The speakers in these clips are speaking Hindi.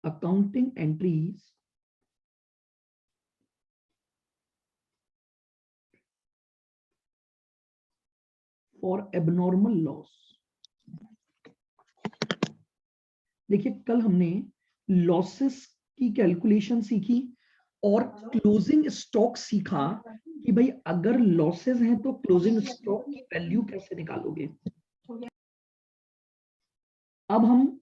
accounting entries for abnormal loss। देखिए कल हमने लॉसेस की कैलकुलेशन सीखी और क्लोजिंग स्टॉक सीखा कि भाई अगर लॉसेस हैं तो क्लोजिंग स्टॉक की वैल्यू कैसे निकालोगे। अब हम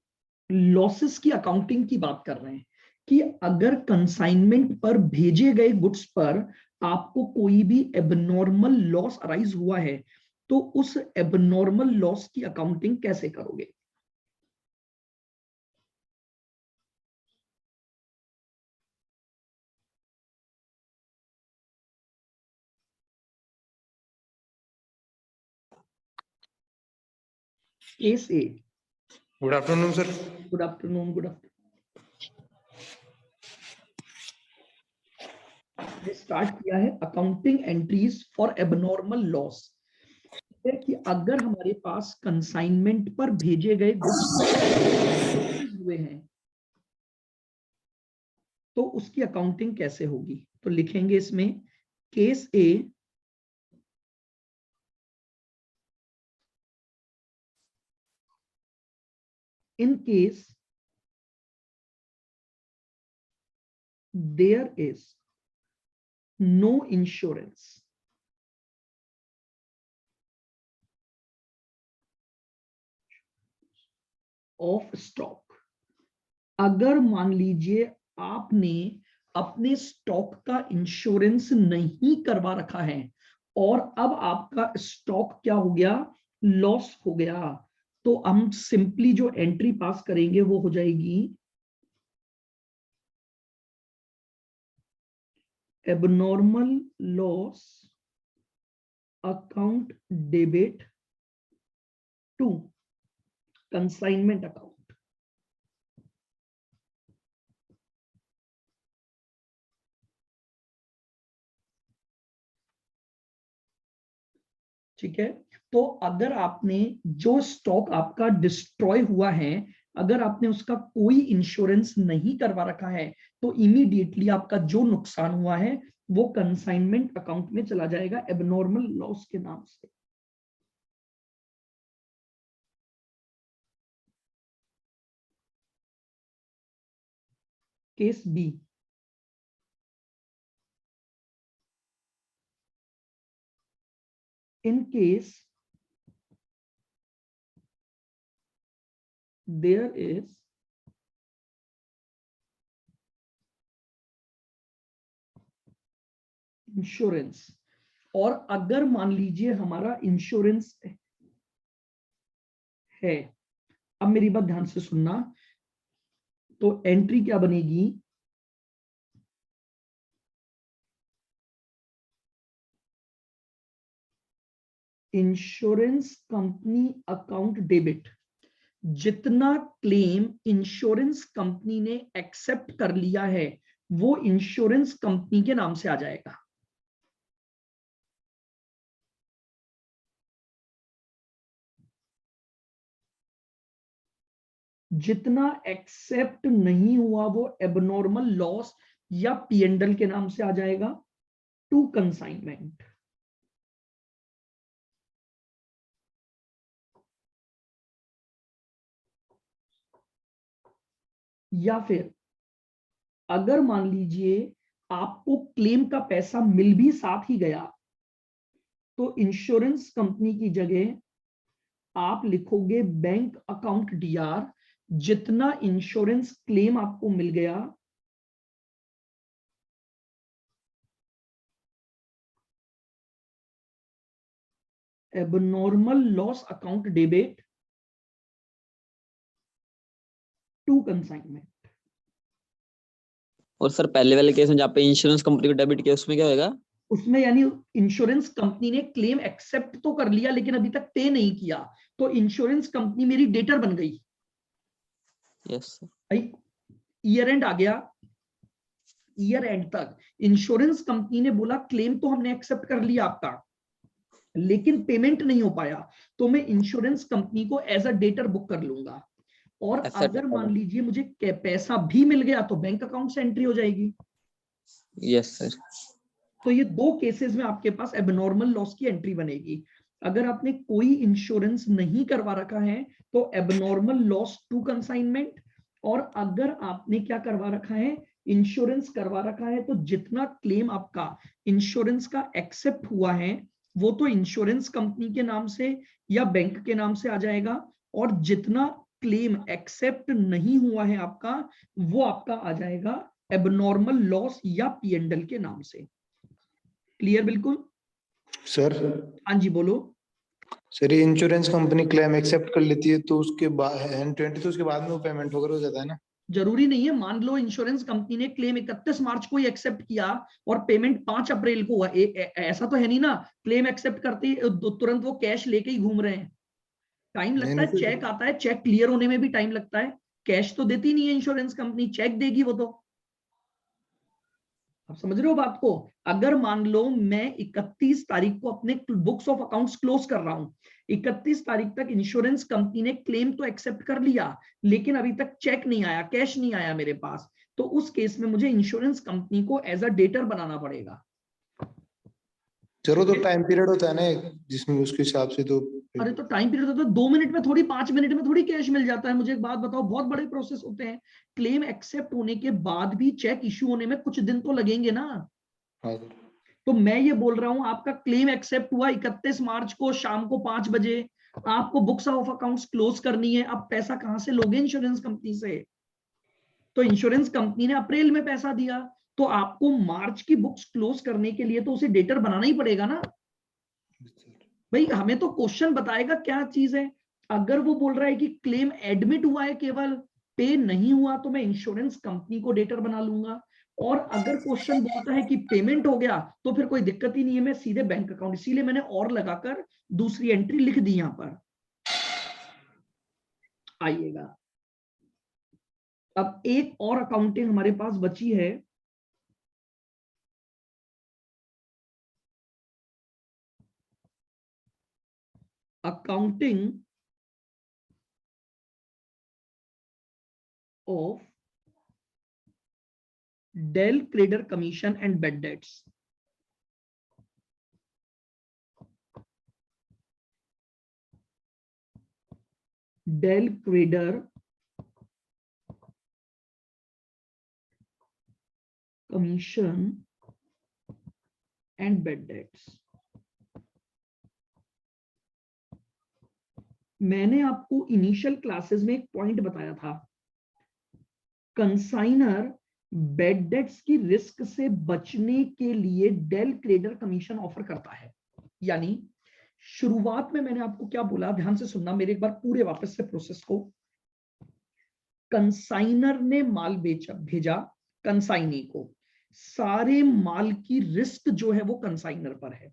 लॉसेस की अकाउंटिंग की बात कर रहे हैं कि अगर कंसाइनमेंट पर भेजे गए गुड्स पर आपको कोई भी एबनॉर्मल लॉस अराइज हुआ है तो उस एबनॉर्मल लॉस की अकाउंटिंग कैसे करोगे। Case A. Good afternoon sir. Good afternoon. Good afternoon. Start किया है accounting entries for abnormal loss कि अगर हमारे पास कंसाइनमेंट पर भेजे गए गुड्स हुए हैं तो उसकी अकाउंटिंग कैसे होगी। तो लिखेंगे इसमें case A, in case there is no insurance of stock। अगर मान लीजिए आपने अपने स्टॉक का इंश्योरेंस नहीं करवा रखा है और अब आपका स्टॉक क्या हो गया, लॉस हो गया, तो हम सिंपली जो एंट्री पास करेंगे वो हो जाएगी abnormal loss account debit to consignment account. ठीक है, तो अगर आपने जो स्टॉक आपका डिस्ट्रॉय हुआ है अगर आपने उसका कोई इंश्योरेंस नहीं करवा रखा है तो इमीडिएटली आपका जो नुकसान हुआ है वो कंसाइनमेंट अकाउंट में चला जाएगा एबनॉर्मल लॉस के नाम से। Case B, in case there is insurance और अगर मान लीजिए हमारा इंश्योरेंस है। अब मेरी बात ध्यान से सुनना, तो एंट्री क्या बनेगी, इंश्योरेंस कंपनी अकाउंट डेबिट। जितना क्लेम इंश्योरेंस कंपनी ने एक्सेप्ट कर लिया है वो इंश्योरेंस कंपनी के नाम से आ जाएगा। जितना एक्सेप्ट नहीं हुआ वो एबनॉर्मल लॉस या पीएनडल के नाम से आ जाएगा टू कंसाइनमेंट। या फिर अगर मान लीजिए आपको क्लेम का पैसा मिल भी साथ ही गया तो इंश्योरेंस कंपनी की जगह आप लिखोगे बैंक अकाउंट डीआर। जितना इंश्योरेंस क्लेम आपको मिल गया abnormal loss account debit to consignment. और सर पहले वाले केस में जहाँ पे इंश्योरेंस कंपनी को डेबिट किया उसमें क्या होगा, उसमें यानी इंश्योरेंस कंपनी ने क्लेम एक्सेप्ट तो कर लिया लेकिन अभी तक पे नहीं किया तो इंश्योरेंस कंपनी मेरी डेटर बन गई। यस भाई ईयर एंड आ गया, ईयर एंड तक इंश्योरेंस कंपनी ने बोला क्लेम तो हमने एक्सेप्ट कर लिया आपका लेकिन पेमेंट नहीं हो पाया तो मैं इंश्योरेंस कंपनी को एज अ डेटर बुक कर लूंगा और Asset अगर मान account. लीजिए मुझे पैसा भी मिल गया तो बैंक अकाउंट से एंट्री हो जाएगी। Yes, sir. तो ये दो केसेस में आपके पास एबनॉर्मल लॉस की एंट्री बनेगी। अगर आपने कोई इंश्योरेंस नहीं करवा रखा है तो एबनॉर्मल लॉस टू कंसाइनमेंट, और अगर आपने क्या करवा रखा है, इंश्योरेंस करवा रखा है, तो जितना क्लेम आपका इंश्योरेंस का एक्सेप्ट हुआ है वो तो इंश्योरेंस कंपनी के नाम से या बैंक के नाम से आ जाएगा, और जितना क्लेम एक्सेप्ट नहीं हुआ है आपका वो आपका आ जाएगा एबनॉर्मल लॉस या P&L के नाम से। क्लियर बिल्कुल? सर हाँ जी बोलो। सर, ये इंश्योरेंस कंपनी क्लेम एक्सेप्ट कर लेती है तो उसके बाद N20 तो उसके बाद में वो पेमेंट वगैरह हो जाता है ना? जरूरी नहीं है। मान लो इंश्योरेंस कंपनी ने क्लेम 31 मार्च को ही एक्सेप्ट किया और पेमेंट 5 अप्रैल को हुआ, ऐसा तो है नहीं ना क्लेम एक्सेप्ट करते ही तुरंत वो कैश लेके ही घूम रहे हैं। टाइम नहीं लगता नहीं है, सर। चेक आता है, चेक क्लियर होने में भी टाइम लगता है। कैश तो देती नहीं है इंश्योरेंस कंपनी, चेक देगी वो तो। आप समझ रहे हो बात को? अगर मान लो मैं 31 तारीख को अपने बुक्स ऑफ अकाउंट्स क्लोज कर रहा हूं, 31 तारीख तक इंश्योरेंस कंपनी ने क्लेम तो एक्सेप्ट कर लिया लेकिन अभी तक चेक नहीं आया, कैश नहीं आया मेरे पास, तो उस केस में मुझे इंश्योरेंस कंपनी को एज अ डेटर बनाना पड़ेगा। चलो, तो टाइम पीरियड होता है ना एक, जिसमें उसके हिसाब से तो अरे तो टाइम पीरियड होता है 2 मिनट में थोड़ी, 5 मिनट में थोड़ी कैश मिल जाता है। मुझे एक बात बताओ, बहुत बड़े प्रोसेस होते हैं। क्लेम एक्सेप्ट होने के बाद भी चेक इश्यू होने में कुछ दिन तो लगेंगे ना। हाँ। तो मैं ये बोल रहा हूं आपका क्लेम एक्सेप्ट हुआ 31 मार्च को शाम को 5 बजे, आपको बुक्स ऑफ अकाउंट्स क्लोज करनी है। अब पैसा कहां से लोगे इंश्योरेंस कंपनी से? तो इंश्योरेंस कंपनी ने अप्रैल में पैसा दिया, तो आपको मार्च की बुक्स क्लोज करने के लिए तो उसे डेटर बनाना ही पड़ेगा ना भाई। हमें तो क्वेश्चन बताएगा क्या चीज है। अगर वो बोल रहा है कि क्लेम एडमिट हुआ है केवल, पे नहीं हुआ, तो मैं इंश्योरेंस कंपनी को डेटर बना लूंगा। और अगर क्वेश्चन बोलता है कि पेमेंट हो गया तो फिर कोई दिक्कत ही नहीं है, मैं सीधे बैंक अकाउंट, इसीलिए मैंने और लगाकर दूसरी एंट्री लिख दी यहां पर। आइएगा, अब एक और अकाउंटिंग हमारे पास बची है, accounting of del credere commission and bad debts. Del credere commission and bad debts. मैंने आपको इनिशियल क्लासेस में एक पॉइंट बताया था, कंसाइनर बेड डेट्स की रिस्क से बचने के लिए डेल क्रेडर कमीशन ऑफर करता है। यानी शुरुआत में मैंने आपको क्या बोला, ध्यान से सुनना मेरे एक बार पूरे वापस से प्रोसेस को। कंसाइनर ने माल भेजा कंसाइनी को, सारे माल की रिस्क जो है वो कंसाइनर पर है।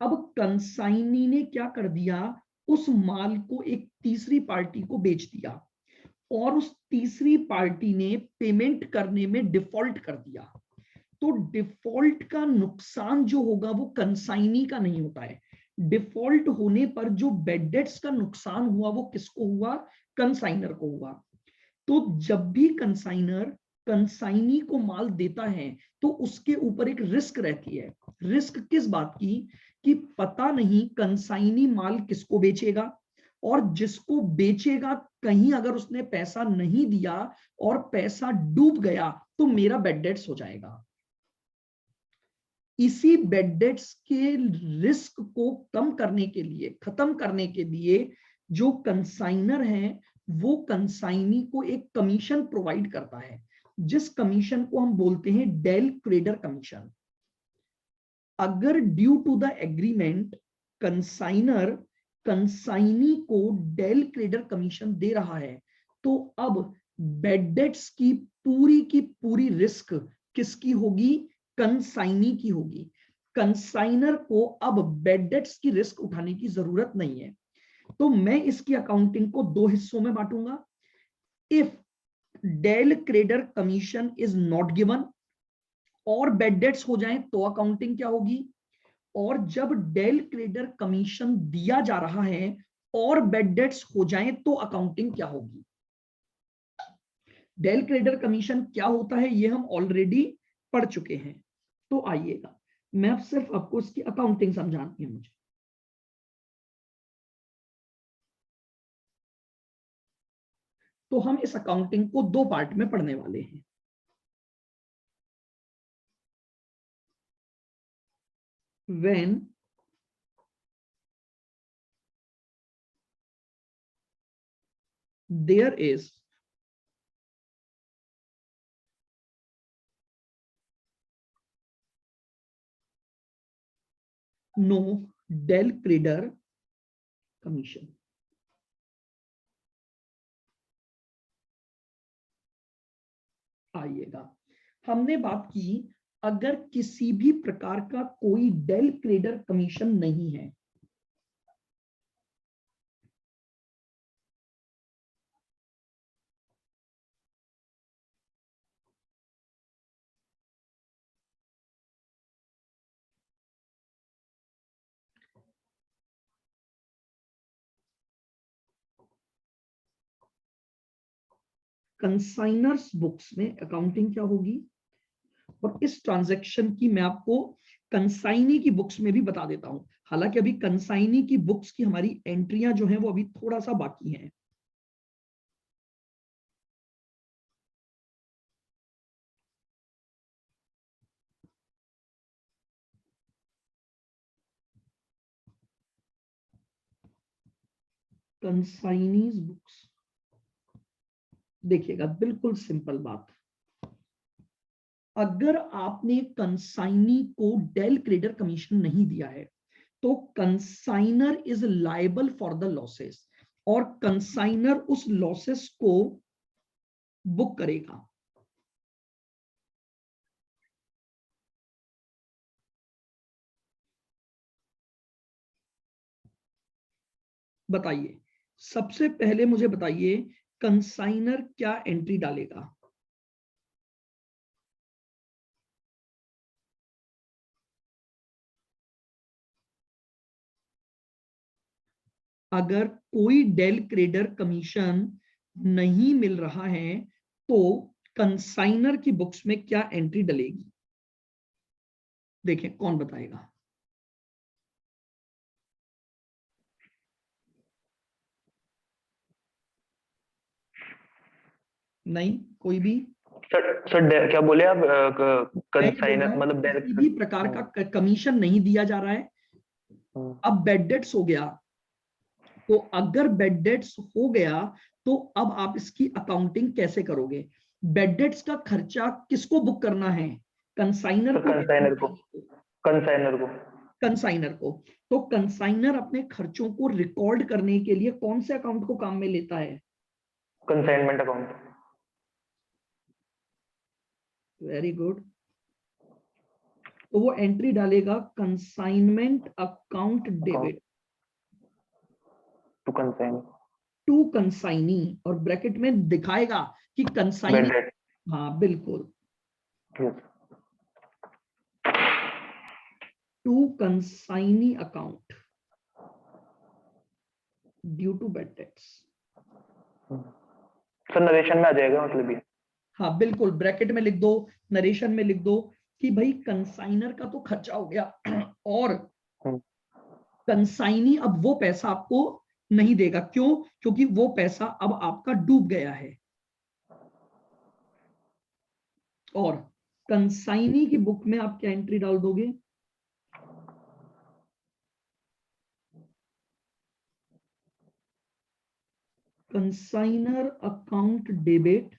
अब कंसाइनी ने क्या कर दिया, उस माल को एक तीसरी पार्टी को बेच दिया, और उस तीसरी पार्टी ने पेमेंट करने में डिफॉल्ट कर दिया। तो डिफॉल्ट का नुकसान जो होगा वो कंसाइनी का नहीं होता है। डिफॉल्ट होने पर जो बेड डेट्स का नुकसान हुआ वो किसको हुआ, कंसाइनर को हुआ। तो जब भी कंसाइनर कंसाइनी को माल देता है तो उसके ऊपर एक रिस्क रहती है। रिस्क किस बात की, कि पता नहीं कंसाइनी माल किसको बेचेगा, और जिसको बेचेगा कहीं अगर उसने पैसा नहीं दिया और पैसा डूब गया तो मेरा बेड डेट्स हो जाएगा। इसी बेड डेट्स के रिस्क को कम करने के लिए, खत्म करने के लिए, जो कंसाइनर है वो कंसाइनी को एक कमीशन प्रोवाइड करता है, जिस कमीशन को हम बोलते हैं डेल क्रेडर कमीशन। अगर due to the agreement consignor consignee को डेल क्रेडर कमीशन दे रहा है, तो अब बेड डेट्स की पूरी रिस्क किसकी होगी, कंसाइनी की होगी। कंसाइनर को अब बेड डेट्स की रिस्क उठाने की जरूरत नहीं है। तो मैं इसकी अकाउंटिंग को दो हिस्सों में बांटूंगा। If del credere commission is not given और बेड डेट्स हो जाए तो अकाउंटिंग क्या होगी, और जब डेल क्रेडर कमीशन दिया जा रहा है और बेड डेट्स हो जाए तो अकाउंटिंग क्या होगी। डेल क्रेडिटर कमीशन क्या होता है ये हम ऑलरेडी पढ़ चुके हैं। तो आइएगा, मैं अब सिर्फ आपको इसकी अकाउंटिंग समझानी है मुझे। तो हम इस अकाउंटिंग को दो पार्ट में पढ़ने वाले हैं। When there is no del creditor commission, आइएगा, हमने बात की अगर किसी भी प्रकार का कोई डेल क्रेडिटर कमीशन नहीं है, कंसाइनर्स बुक्स में अकाउंटिंग क्या होगी, और इस ट्रांजैक्शन की मैं आपको कंसाइनी की बुक्स में भी बता देता हूं। हालांकि अभी कंसाइनी की बुक्स की हमारी एंट्रियां जो हैं वो अभी थोड़ा सा बाकी हैं। कंसाइनीज बुक्स देखिएगा, बिल्कुल सिंपल बात, अगर आपने कंसाइनी को डेल क्रेडिटर कमीशन नहीं दिया है तो consignor is liable for the losses, और कंसाइनर उस लॉसेस को बुक करेगा। बताइए, सबसे पहले मुझे बताइए कंसाइनर क्या एंट्री डालेगा? अगर कोई डेल क्रेडिटर कमीशन नहीं मिल रहा है तो कंसाइनर की बुक्स में क्या एंट्री डलेगी? देखें कौन बताएगा। नहीं, कोई भी? सर क्या बोले आप? कंसाइनर मतलब किसी भी प्रकार का कमीशन नहीं दिया जा रहा है, अब बेड डेट्स हो गया, तो अगर बेड डेट्स हो गया तो अब आप इसकी अकाउंटिंग कैसे करोगे? बेड डेट्स का खर्चा किसको बुक करना है? कंसाइनर को, कंसाइनर को, कंसाइनर को, कंसाइनर को। तो कंसाइनर अपने खर्चों को रिकॉर्ड करने के लिए कौन से अकाउंट को काम में लेता है? Consignment account. Very good. तो वो एंट्री डालेगा consignment account debit to consign, to consignee, और ब्रैकेट में दिखाएगा कि कंसाइनी। हाँ बिल्कुल, to consignee account due to bad debts. Sir narration में आ जाएगा मतलब ये? हाँ बिल्कुल, ब्रैकेट में लिख दो, नरेशन में लिख दो कि भाई कंसाइनर का तो खर्चा हो गया और कंसाइनी अब वो पैसा आपको नहीं देगा। क्यों? क्योंकि वो पैसा अब आपका डूब गया है। और कंसाइनी की बुक में आप क्या एंट्री डाल दोगे? Consignor account debit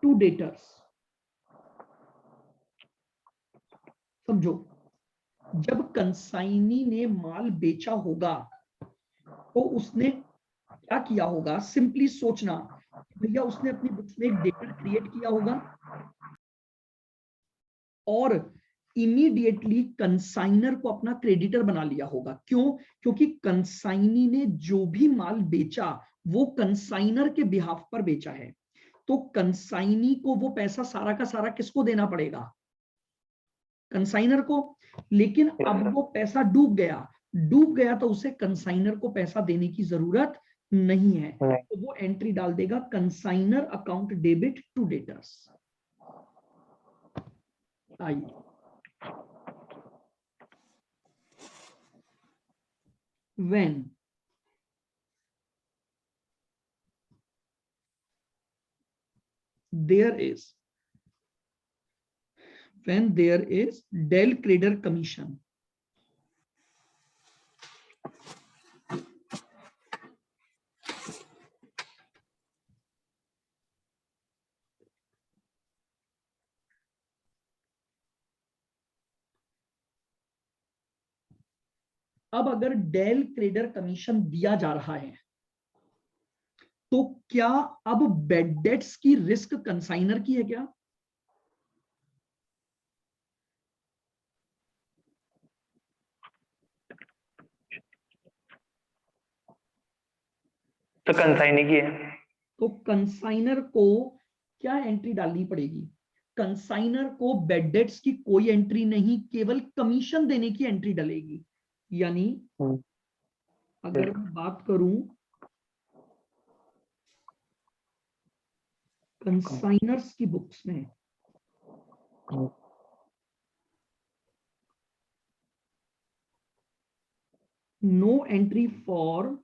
to debtors. समझो, जब कंसाइनी ने माल बेचा होगा तो उसने क्या किया होगा? सिंपली सोचना, भैया उसने अपनी बुक्स में एक डेटर क्रिएट किया होगा और इमीडिएटली कंसाइनर को अपना क्रेडिटर बना लिया होगा। क्यों? क्योंकि कंसाइनी ने जो भी माल बेचा वो कंसाइनर के बिहाफ पर बेचा है, तो कंसाइनी को वो पैसा सारा का सारा किसको देना पड़ेगा? कंसाइनर को। लेकिन अब वो पैसा डूब गया, डूब गया तो उसे कंसाइनर को पैसा देने की जरूरत नहीं है, नहीं। तो वो एंट्री डाल देगा consignor account debit to debtors. आइए when there is del creditor commission, अब अगर डेल क्रेडिटर कमीशन दिया जा रहा है तो क्या अब बेड डेट्स की रिस्क कंसाइनर की है क्या? तो कंसाइनी की है। तो कंसाइनर को क्या एंट्री डालनी पड़ेगी? कंसाइनर को बेड डेट्स की कोई एंट्री नहीं, केवल कमीशन देने की एंट्री डलेगी। यानी अगर मैं बात करूं कंसाइनर्स की बुक्स में, no entry for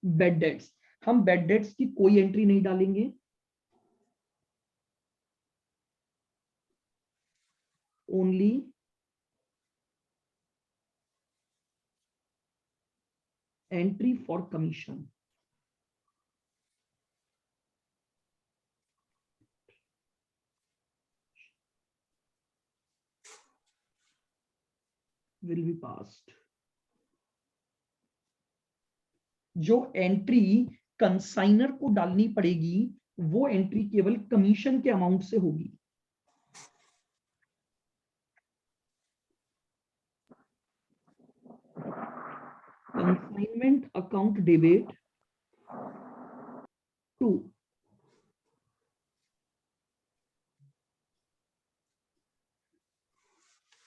bad debts, हम बेड डेट्स की कोई एंट्री नहीं डालेंगे, only entry for commission. Will be passed. जो एंट्री कंसाइनर को डालनी पड़ेगी वो एंट्री केवल कमीशन के अमाउंट से होगी। Consignment account debit to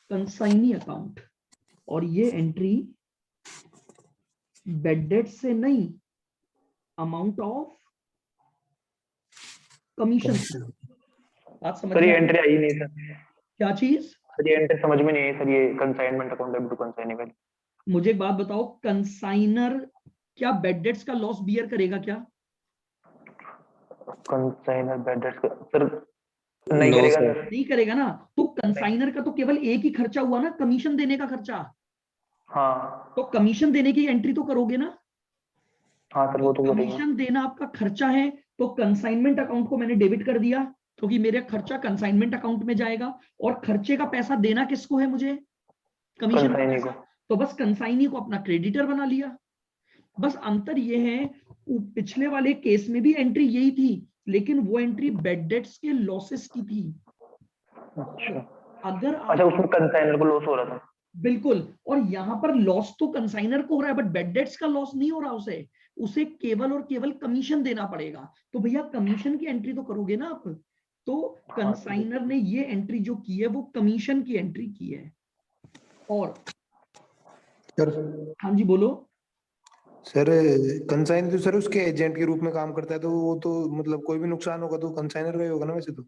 consignee account, और ये एंट्री बेड डेट से नहीं, अमाउंट ऑफ कमीशन। बात समझ सर ये में आई? एंट्री आई नहीं सर। क्या चीज? सर ये एंट्री समझ में नहीं आई सर, ये consignment account debit to consignee वाली। मुझे एक बात बताओ, कंसाइनर क्या बेड डेट्स का लॉस बियर करेगा क्या? कंसाइनर बेड डेट्स सर नहीं No, करेगा sir. सर। नहीं करेगा ना। तो कंसाइनर का तो केवल एक ही खर्चा हुआ ना, कमीशन देने का खर्चा। हाँ तो कमीशन देने की एंट्री तो करोगे ना। हाँ सर, वो तो करेंगे। कमीशन देना आपका खर्चा है, तो कंसाइनमेंट अकाउंट को मैंने डेबिट कर दिया क्योंकि मेरा खर्चा कंसाइनमेंट अकाउंट में जाएगा, और खर्चे का पैसा देना किसको है मुझे? कमीशन का कंसाइनी पैसा। को। तो बस कंसाइनी को अपना क्रेडिटर बना लिया। बस अंतर ये है, पिछले वाले केस में भी एंट्री यही थी, लेकिन वो एंट्री बेड डेट्स के लॉसेस की थी। अच्छा अगर अच्छा, आप उसमें कंसाइनर को लॉस हो रहा था। बिल्कुल, और यहां पर लॉस तो कंसाइनर को हो रहा है, बट बेड डेट्स का लॉस नहीं हो रहा उसे। उसे केवल और केवल कमीशन देना पड़ेगा। तो भैया कमीशन की एंट्री तो करोगे ना आप। तो कंसाइनर ने ये एंट्री जो की है वो कमीशन की एंट्री की है। और सर हाँ जी बोलो। सर कंसाइन तो सर उसके एजेंट के रूप में काम करता है, तो वो तो मतलब कोई भी नुकसान होगा तो कंसाइनर का ही होगा ना वैसे तो।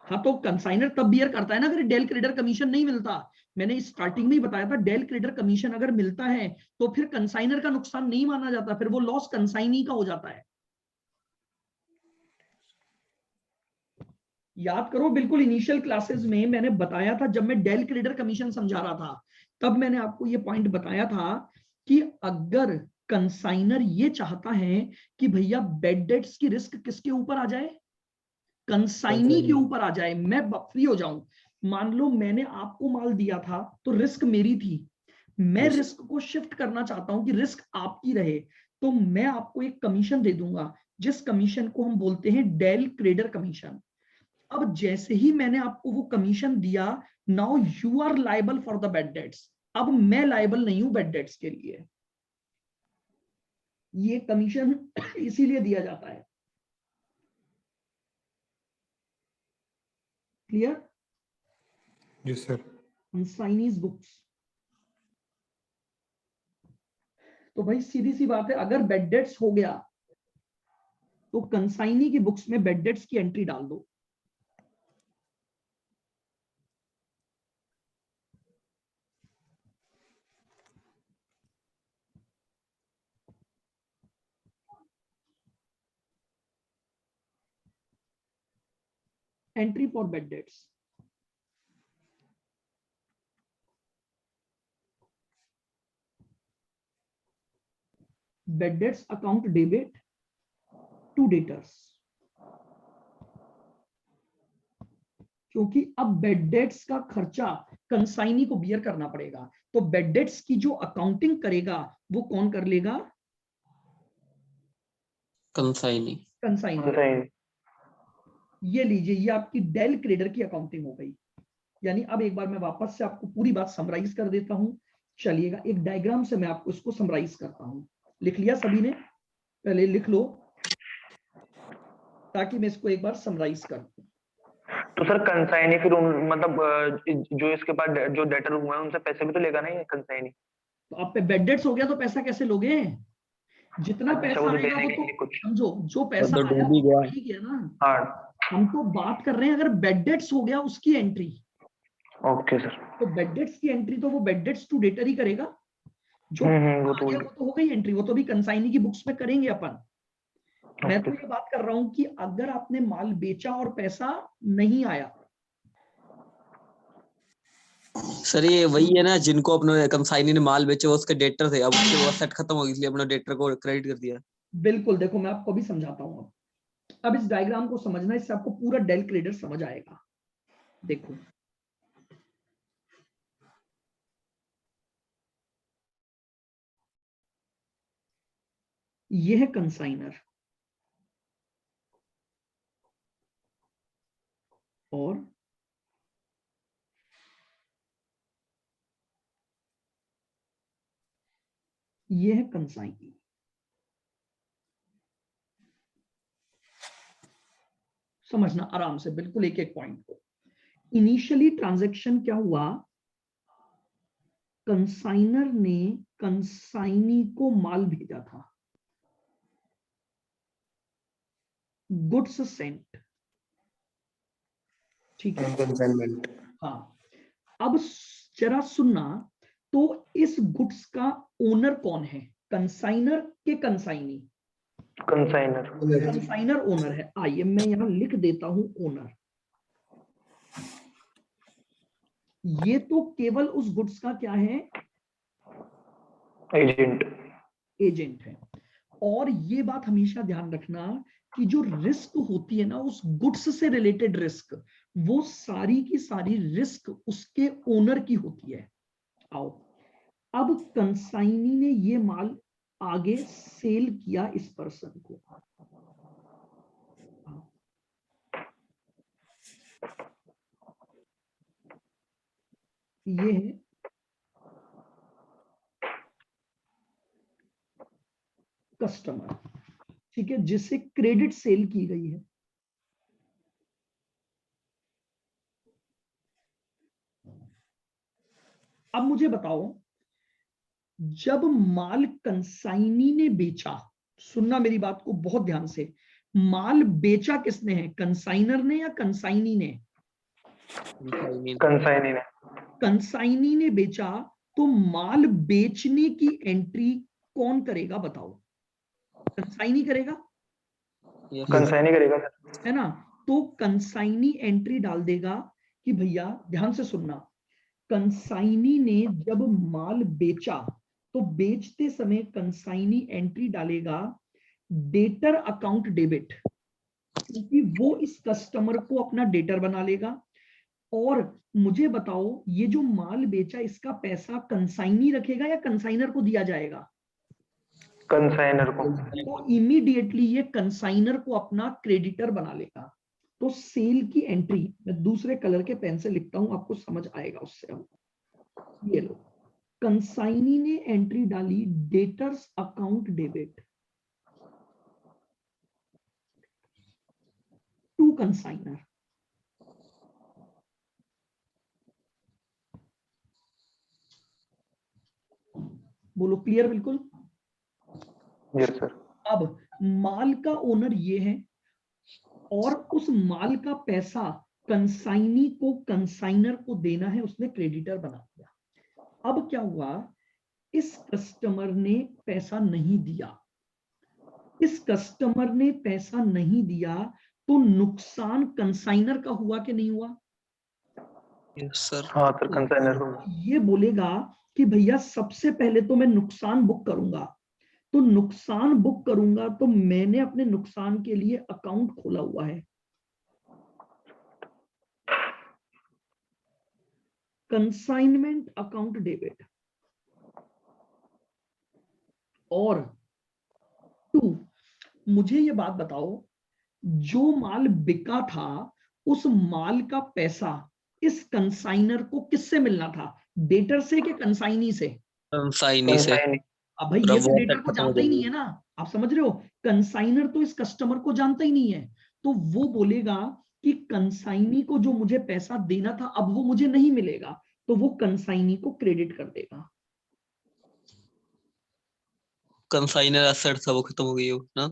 हाँ, तो कंसाइनर तब बियर करता है ना अगर डेल क्रेडिटर कमीशन नहीं मिलता। मैंने स्टार्टिंग में ही बताया था, डेल क्रेडिटर कमीशन अगर मिलता है तो फिर कंसाइनर का नुकसान नहीं माना जाता, फिर वो लॉस कंसाइनी का हो जाता है। याद करो, बिल्कुल इनिशियल क्लासेस में मैंने बताया था, जब मैं डेल क्रेडिटर कमीशन समझा रहा था तब मैंने आपको ये पॉइंट बताया था कि अगर कंसाइनर ये चाहता है कि भैया बेड डेट्स की रिस्क किसके ऊपर आ जाए, कंसाइनी के ऊपर आ जाए, मैं फ्री हो जाऊं। मान लो मैंने आपको माल दिया था तो रिस्क मेरी थी, मैं रिस्क को शिफ्ट करना चाहता हूं कि रिस्क आपकी रहे, तो मैं आपको एक कमीशन दे दूंगा जिस कमीशन को हम बोलते हैं डेल क्रेडिटर कमीशन। अब जैसे ही मैंने आपको वो कमीशन दिया, now you are liable for the bad debts. अब मैं लायबल नहीं हूं बेड डेट्स के लिए। ये कमीशन इसीलिए दिया जाता है। क्लियर? जी सर। Consignee's books. तो भाई सीधी सी बात है, अगर बेड डेट्स हो गया तो कंसाइनी की बुक्स में बेड डेट्स की एंट्री डाल दो। Entry for bad debts. Bad debts account debit to debtors, क्योंकि अब बेड डेट्स का खर्चा कंसाइनी को बियर करना पड़ेगा। तो बेड डेट्स की जो अकाउंटिंग करेगा वो कौन कर लेगा? कंसाइनी। कंसाइनी। कंसाइन। ये लीजिए, ये आपकी डेल क्रेडर की अकाउंटिंग हो गई। यानी अब एक बार मैं वापस से आपको पूरी बात समराइज कर देता हूं। चलिएगा, एक डायग्राम से मैं आपको इसको समराइज करता हूं। लिख लिया सभी ने? पहले लिख लो ताकि मैं इसको एक बार समराइज कर दूं। तो सर कंसाइनी फिर मतलब जो इसके पास जो डेटर हुए हैं उनसे पैसे भी तो लेगा ना ये कंसाइनी। तो आप पे बेड डेट्स हो गया तो पैसा कैसे लोगे? जितना अच्छा, पैसा वो तो आएगा देने वो के तो लिए कुछ। समझो, जो वो पैसा तो आया डूब वो ही तो गया। आ ही गया ना। हाँ। हम तो बात कर रहे हैं अगर बेड डेट्स हो गया उसकी एंट्री। Okay sir. तो बेड डेट्स की एंट्री तो वो बेड डेट्स टू डेटर ही करेगा। जो वो आ तो गया वो तो हो गई एंट्री, वो तो भी कंसाइनी की बुक्स में करेंगे अपन। मैं ओके तो ये बात कर रहा हूं कि अगर आपने माल बेचा और पैसा नहीं आया, सर ये वही है ना जिनको अपने कंसाइनी ने माल बेचे, वो उसके डेटर थे, अब उसके वो सेट खत्म हो गई इसलिए अपने डेटर को क्रेडिट कर दिया। बिल्कुल। देखो मैं आपको भी समझाता हूं। अब इस डायग्राम को समझना, इससे आपको पूरा डेल क्रेडर समझ आएगा। देखो ये है कंसाइनर और ये है कंसाइनी। समझना आराम से, बिल्कुल एक एक पॉइंट को। इनिशियली ट्रांजैक्शन क्या हुआ? कंसाइनर ने कंसाइनी को माल भेजा था, गुड्स सेंट। ठीक है, कंसाइनमेंट। हाँ। अब जरा सुनना, तो इस गुड्स का ओनर कौन है? कंसाइनर के कंसाइनी? कंसाइनर। कंसाइनर ओनर है। आइए मैं यहां लिख देता हूं ओनर। ये तो केवल उस गुड्स का क्या है? एजेंट। एजेंट है। और ये बात हमेशा ध्यान रखना कि जो रिस्क होती है ना उस गुड्स से रिलेटेड रिस्क, वो सारी की सारी रिस्क उसके ओनर की होती है। आओ, अब कंसाइनी ने ये माल आगे सेल किया इस पर्सन को। ये है कस्टमर, ठीक है, जिसे क्रेडिट सेल की गई है। अब मुझे बताओ, जब माल कंसाइनी ने बेचा, सुनना मेरी बात को बहुत ध्यान से, माल बेचा किसने है? कंसाइनर ने या कंसाइनी ने? कंसाइनी ने। कंसाइनी ने बेचा, तो माल बेचने की एंट्री कौन करेगा बताओ? कंसाइनी करेगा, कंसाइनी करेगा सर। है ना? तो कंसाइनी एंट्री डाल देगा कि भैया ध्यान से सुनना, कंसाइनी ने जब माल बेचा तो बेचते समय कंसाइनी एंट्री डालेगा डेटर अकाउंट डेबिट, क्योंकि वो इस कस्टमर को अपना डेटर बना लेगा। और मुझे बताओ, ये जो माल बेचा इसका पैसा कंसाइनी रखेगा या कंसाइनर को दिया जाएगा? कंसाइनर को। तो इमीडिएटली ये कंसाइनर को अपना क्रेडिटर बना लेगा। तो सेल की एंट्री मैं दूसरे कलर के पेन से लिखता हूं, आपको समझ आएगा उससे। अब ये लो, कंसाइनी ने एंट्री डाली debtors account debit to consignor. बोलो क्लियर बिल्कुल। Yes sir. अब माल का ओनर ये है और उस माल का पैसा कंसाइनी को कंसाइनर को देना है, उसने क्रेडिटर बना दिया। अब क्या हुआ, इस कस्टमर ने पैसा नहीं दिया, इस कस्टमर ने पैसा नहीं दिया, तो नुकसान कंसाइनर का हुआ कि नहीं हुआ? Yes sir. हाँ सर, कंसाइनर को। ये बोलेगा कि भैया सबसे पहले तो मैं नुकसान बुक करूंगा, तो नुकसान बुक करूंगा तो मैंने अपने नुकसान के लिए अकाउंट खोला हुआ है, कंसाइनमेंट अकाउंट डेबिट। और 2, मुझे ये बात बताओ, जो माल बिका था उस माल का पैसा इस कंसाइनर को किससे मिलना था, डेटर से कि कंसाइनी से? कंसाइनी से। कंसाइनी। अब भाई ये तो डेटर को जानता ही नहीं है ना, आप समझ रहे हो, कंसाइनर तो इस कस्टमर को जानता ही नहीं है, तो वो बोलेगा कि कंसाइनी को जो मुझे पैसा देना था अब वो मुझे नहीं मिलेगा, तो वो कंसाइनी को क्रेडिट कर देगा। कंसाइनर एसेट था वो खत्म हो गई हो ना।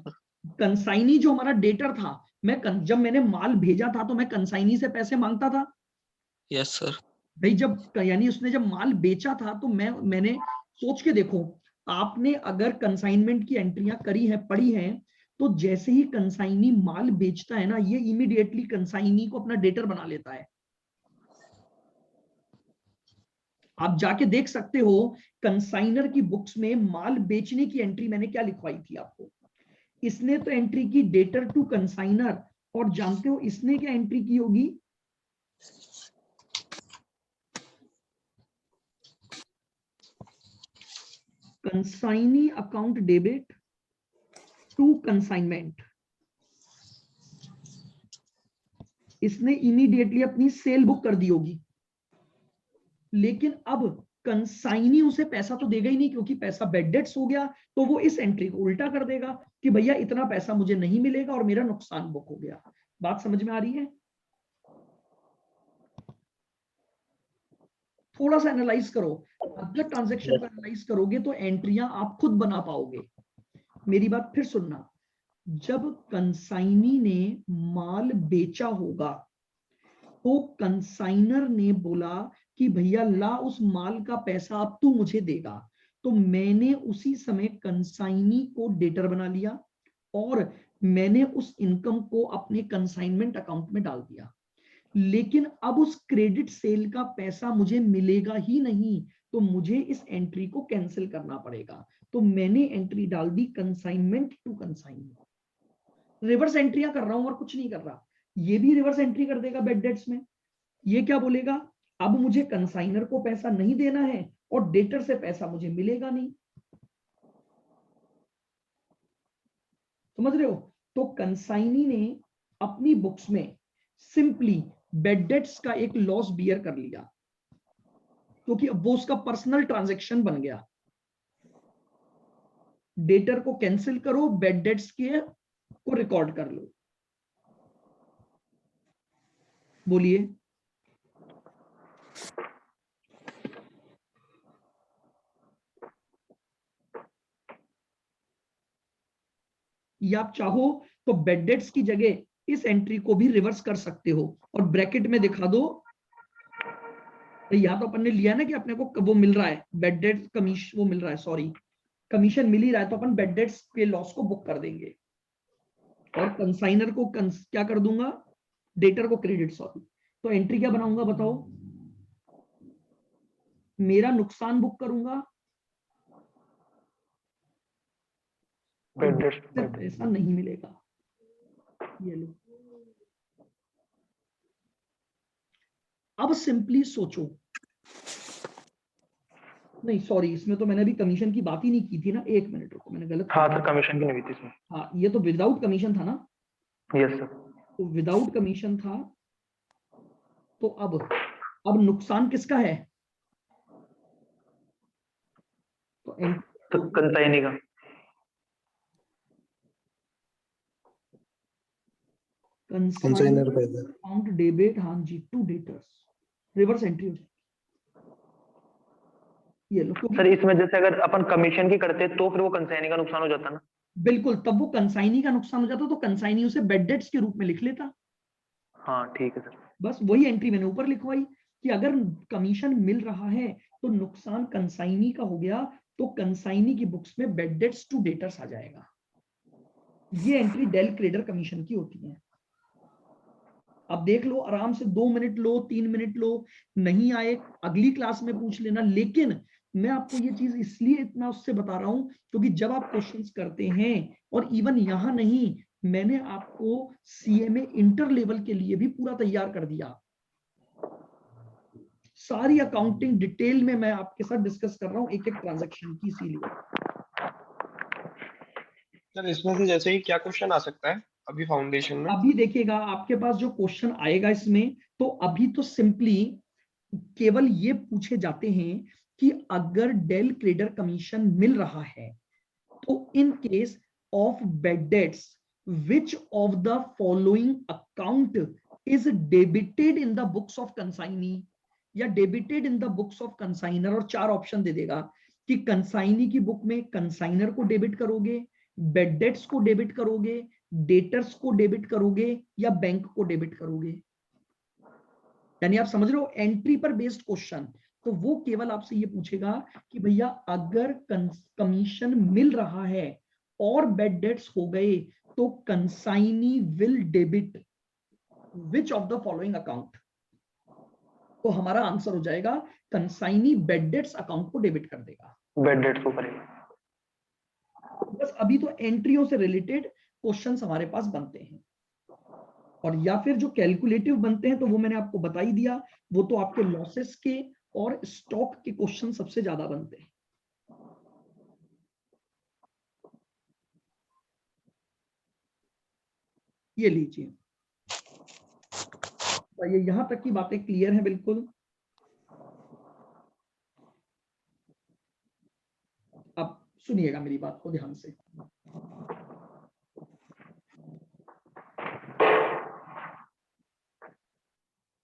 कंसाइनी जो हमारा डेटर था, जब मैंने माल भेजा था तो मैं कंसाइनी से पैसे मांगता था यस सर। भाई, जब यानी उसने जब माल बेचा था तो मैंने सोच के देखो, आपने अगर कंसाइनमेंट की एंट्रियां करी हैं, पढ़ी हैं, तो जैसे ही कंसाइनी माल बेचता है ना, ये इमीडिएटली कंसाइनी को अपना डेटर बना लेता है। आप जाके देख सकते हो कंसाइनर की बुक्स में माल बेचने की एंट्री मैंने क्या लिखवाई थी आपको। इसने तो एंट्री की डेटर टू कंसाइनर, और जानते हो इसने क्या एंट्री की होगी? Consignee account debit to consignment. इसने इमीडिएटली अपनी सेल बुक कर दी होगी, लेकिन अब कंसाइनी उसे पैसा तो देगा ही नहीं, क्योंकि पैसा बैड डेट्स हो गया, तो वो इस एंट्री को उल्टा कर देगा कि भैया इतना पैसा मुझे नहीं मिलेगा और मेरा नुकसान बुक हो गया। बात समझ में आ रही है? थोड़ा सा एनालाइज करो, अगर ट्रांजैक्शन को एनालाइज करोगे तो एंट्रियां आप खुद बना पाओगे। मेरी बात फिर सुनना, जब कंसाइनी ने माल बेचा होगा तो कंसाइनर ने बोला कि भैया ला उस माल का पैसा अब तू मुझे देगा, तो मैंने उसी समय कंसाइनी को डेटर बना लिया और मैंने उस इनकम को अपने कंसाइनमेंट अकाउंट में डाल दिया। लेकिन अब उस क्रेडिट सेल का पैसा मुझे मिलेगा ही नहीं, तो मुझे इस एंट्री को कैंसिल करना पड़ेगा, तो मैंने एंट्री डाल दी कंसाइनमेंट टू कंसाइनमेंट। रिवर्स एंट्रियां कर रहा हूं और कुछ नहीं कर रहा। ये भी रिवर्स एंट्री कर देगा बैड डेट्स में। ये क्या बोलेगा, अब मुझे कंसाइनर को पैसा नहीं देना है और डेटर से पैसा मुझे मिलेगा नहीं। समझ रहे हो? तो कंसाइनी ने अपनी बुक्स में सिंपली बैड डेट्स का एक लॉस बियर कर लिया, क्योंकि अब वो उसका पर्सनल ट्रांजैक्शन बन गया। डेटर को कैंसिल करो, बैड डेट्स के को रिकॉर्ड कर लो। बोलिए। या आप चाहो तो बैड डेट्स की जगह इस एंट्री को भी रिवर्स कर सकते हो और ब्रैकेट में दिखा दो, या तो अपन ने लिया ना कि अपने को वो मिल रहा है बैड डेट कमीशन, वो मिल रहा है, सॉरी कमीशन मिल ही रहा है, तो अपन बैड डेट्स के लॉस को बुक कर देंगे और कंसाइनर को क्या कर दूंगा, डेटर को क्रेडिट, सॉरी। तो एंट्री क्या बनाऊंगा बताओ, मेरा नुकसान बुक करूंगा, पैसा नहीं मिलेगा। ये लो, अब सिंपली सोचो, नहीं सॉरी, इसमें तो मैंने अभी कमीशन की बात ही नहीं की थी ना, 1 मिनट रुको, मैंने गलत हाँ सर, कमीशन की नहीं हुई थी इसमें। हाँ, ये तो विदाउट कमीशन था ना, यस सर। तो विदाउट कमीशन था, तो अब नुकसान किसका है, तो कंसाइनी का। कंसाइनर का इधर अकाउंट डेबिट, हाँ जी, टू डेटर्स, रिवर्स एंट्री हो जाएगी। ये लो, सर इसमें जैसे अगर अपन कमीशन की करते तो फिर वो कंसाइनी का नुकसान हो जाता ना। बिल्कुल, तब वो कंसाइनी का नुकसान हो जाता तो कंसाइनी उसे बेड डेट्स के रूप में लिख लेता। हाँ ठीक है सर। बस वही एंट्री मैंने ऊपर लिखवाई कि अगर कमीशन मिल रहा है तो नुकसान कंसाइनी का हो गया, तो कंसाइनी की बुक्स में बेड डेट्स टू डेटर्स आ जाएगा। ये एंट्री डेल क्रेडर कमीशन की होती है। अब देख लो आराम से, 2 मिनट लो, 3 मिनट लो, नहीं आए अगली क्लास में पूछ लेना। लेकिन मैं आपको ये चीज इसलिए इतना उससे बता रहा हूं क्योंकि जब आप क्वेश्चंस करते हैं, और इवन यहां नहीं, मैंने आपको सीएमए इंटर लेवल के लिए भी पूरा तैयार कर दिया। सारी अकाउंटिंग डिटेल में मैं आपके साथ डिस्कस कर रहा हूं, एक एक ट्रांजैक्शन की। इसीलिए सर इसमें से जैसे ही क्या क्वेश्चन आ सकता है अभी फाउंडेशन में? अभी देखिएगा आपके पास जो क्वेश्चन आएगा इसमें, तो अभी तो सिंपली केवल ये पूछे जाते हैं कि अगर डेल क्रेडर कमीशन मिल रहा है तो in case of bad debts which of the following account is debited in the books of consignee या debited in the books of consigner, और 4 ऑप्शन दे देगा कि कंसाइनी की बुक में कंसाइनर को डेबिट करोगे, बेड डेट्स को डेबिट करोगे, डेटर्स को डेबिट करोगे, या बैंक को डेबिट करोगे। यानी आप समझ रहे हो, एंट्री पर बेस्ड क्वेश्चन। तो वो केवल आपसे ये पूछेगा कि भैया अगर कमीशन मिल रहा है और बेड डेट्स हो गए तो consignee will debit which of the following account. तो हमारा आंसर हो जाएगा कंसाइनी बेड डेट्स अकाउंट को डेबिट कर देगा, बेड डेट्स को करेगा। बस अभी तो एंट्रियों से रिलेटेड क्वेश्चंस हमारे पास बनते हैं, और या फिर जो कैलकुलेटिव बनते हैं तो वो मैंने आपको बता ही दिया, वो तो आपके लॉसेस के और स्टॉक के क्वेश्चन सबसे ज्यादा बनते हैं। ये लीजिए, तो ये यहां तक की बातें क्लियर है बिल्कुल। अब सुनिएगा मेरी बात को ध्यान से।